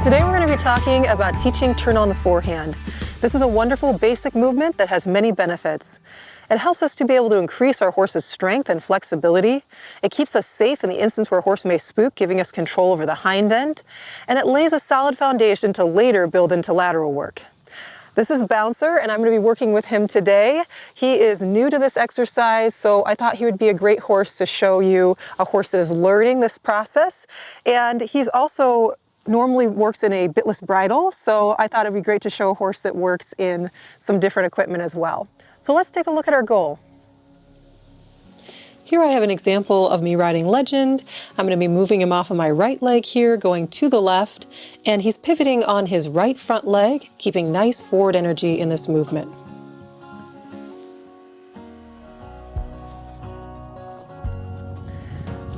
Today we're going to be talking about teaching turn on the forehand. This is a wonderful basic movement that has many benefits. It helps us to be able to increase our horse's strength and flexibility. It keeps us safe in the instance where a horse may spook, giving us control over the hind end. And it lays a solid foundation to later build into lateral work. This is Bouncer, and I'm going to be working with him today. He is new to this exercise, so I thought he would be a great horse to show you, a horse that is learning this process. And he's also normally works in a bitless bridle, so I thought it'd be great to show a horse that works in some different equipment as well. So let's take a look at our goal. Here I have an example of me riding Legend. I'm going to be moving him off of my right leg here, going to the left, and he's pivoting on his right front leg, keeping nice forward energy in this movement.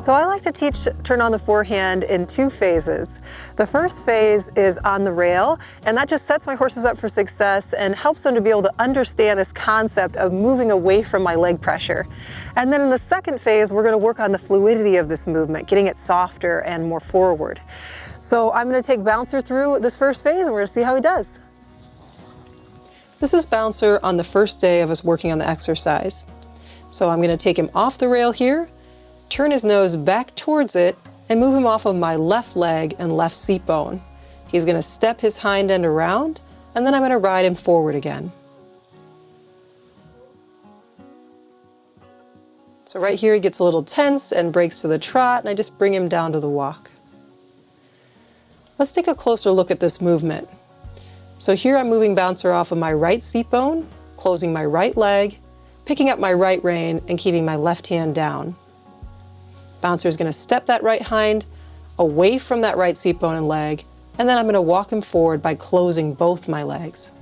So I like to teach turn on the forehand in two phases. The first phase is on the rail, and that just sets my horses up for success and helps them to be able to understand this concept of moving away from my leg pressure. And then in the second phase, we're going to work on the fluidity of this movement, getting it softer and more forward. So I'm going to take Bouncer through this first phase, and we're going to see how he does. This is Bouncer on the first day of us working on the exercise. So I'm going to take him off the rail here, turn his nose back towards it, and move him off of my left leg and left seat bone. He's going to step his hind end around, and then I'm going to ride him forward again. So right here he gets a little tense and breaks to the trot, and I just bring him down to the walk. Let's take a closer look at this movement. So here I'm moving Bouncer off of my right seat bone, closing my right leg, picking up my right rein, and keeping my left hand down. Bouncer is going to step that right hind away from that right seat bone and leg, and then I'm going to walk him forward by closing both my legs.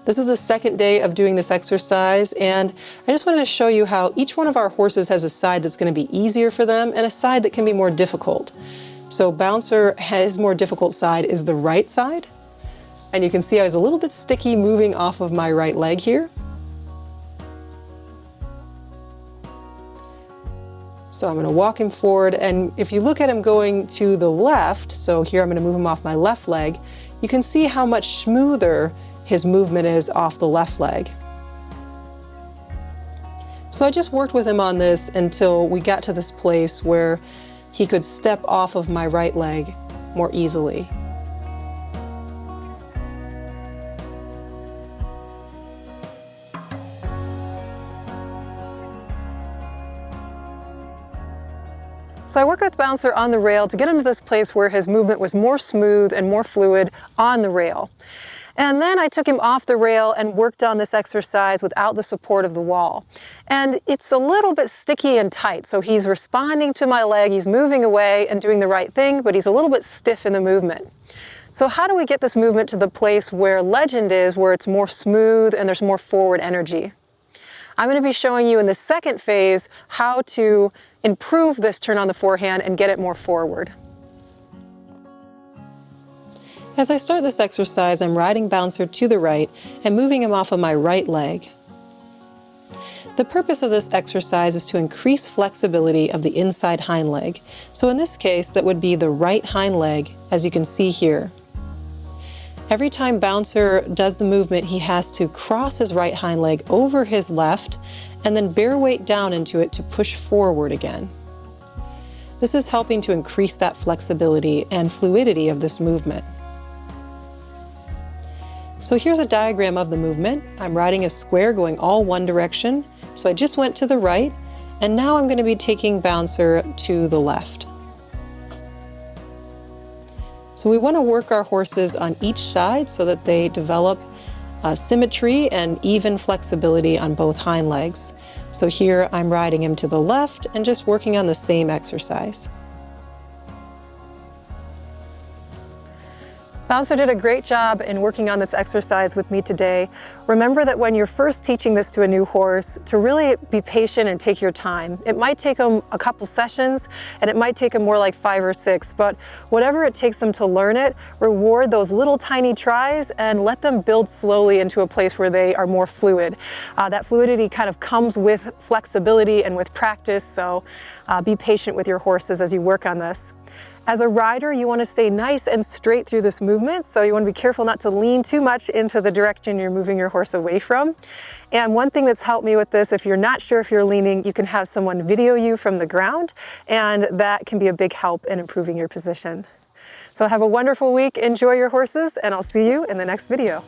This is the second day of doing this exercise, and I just wanted to show you how each one of our horses has a side that's going to be easier for them and a side that can be more difficult. So Bouncer, his more difficult side is the right side, and you can see I was a little bit sticky moving off of my right leg here. So I'm going to walk him forward, and if you look at him going to the left, so here I'm going to move him off my left leg, you can see how much smoother his movement is off the left leg. So I just worked with him on this until we got to this place where he could step off of my right leg more easily. So I worked with Bouncer on the rail to get him to this place where his movement was more smooth and more fluid on the rail. And then I took him off the rail and worked on this exercise without the support of the wall. And it's a little bit sticky and tight, so he's responding to my leg, he's moving away and doing the right thing, but he's a little bit stiff in the movement. So how do we get this movement to the place where Legend is, where it's more smooth and there's more forward energy? I'm going to be showing you in the second phase how to improve this turn on the forehand and get it more forward. As I start this exercise, I'm riding Bouncer to the right and moving him off of my right leg. The purpose of this exercise is to increase flexibility of the inside hind leg. So in this case, that would be the right hind leg, as you can see here. Every time Bouncer does the movement, he has to cross his right hind leg over his left and then bear weight down into it to push forward again. This is helping to increase that flexibility and fluidity of this movement. So here's a diagram of the movement. I'm riding a square going all one direction. So I just went to the right, and now I'm going to be taking Bouncer to the left. So we want to work our horses on each side so that they develop symmetry and even flexibility on both hind legs. So here I'm riding him to the left and just working on the same exercise. Bouncer did a great job in working on this exercise with me today. Remember that when you're first teaching this to a new horse, to really be patient and take your time. It might take them a couple sessions, and it might take them more like 5 or 6, but whatever it takes them to learn it, reward those little tiny tries and let them build slowly into a place where they are more fluid. That fluidity kind of comes with flexibility and with practice, so be patient with your horses as you work on this. As a rider, you want to stay nice and straight through this movement, so you want to be careful not to lean too much into the direction you're moving your horse away from. And one thing that's helped me with this, if you're not sure if you're leaning, you can have someone video you from the ground, and that can be a big help in improving your position. So have a wonderful week, enjoy your horses, and I'll see you in the next video.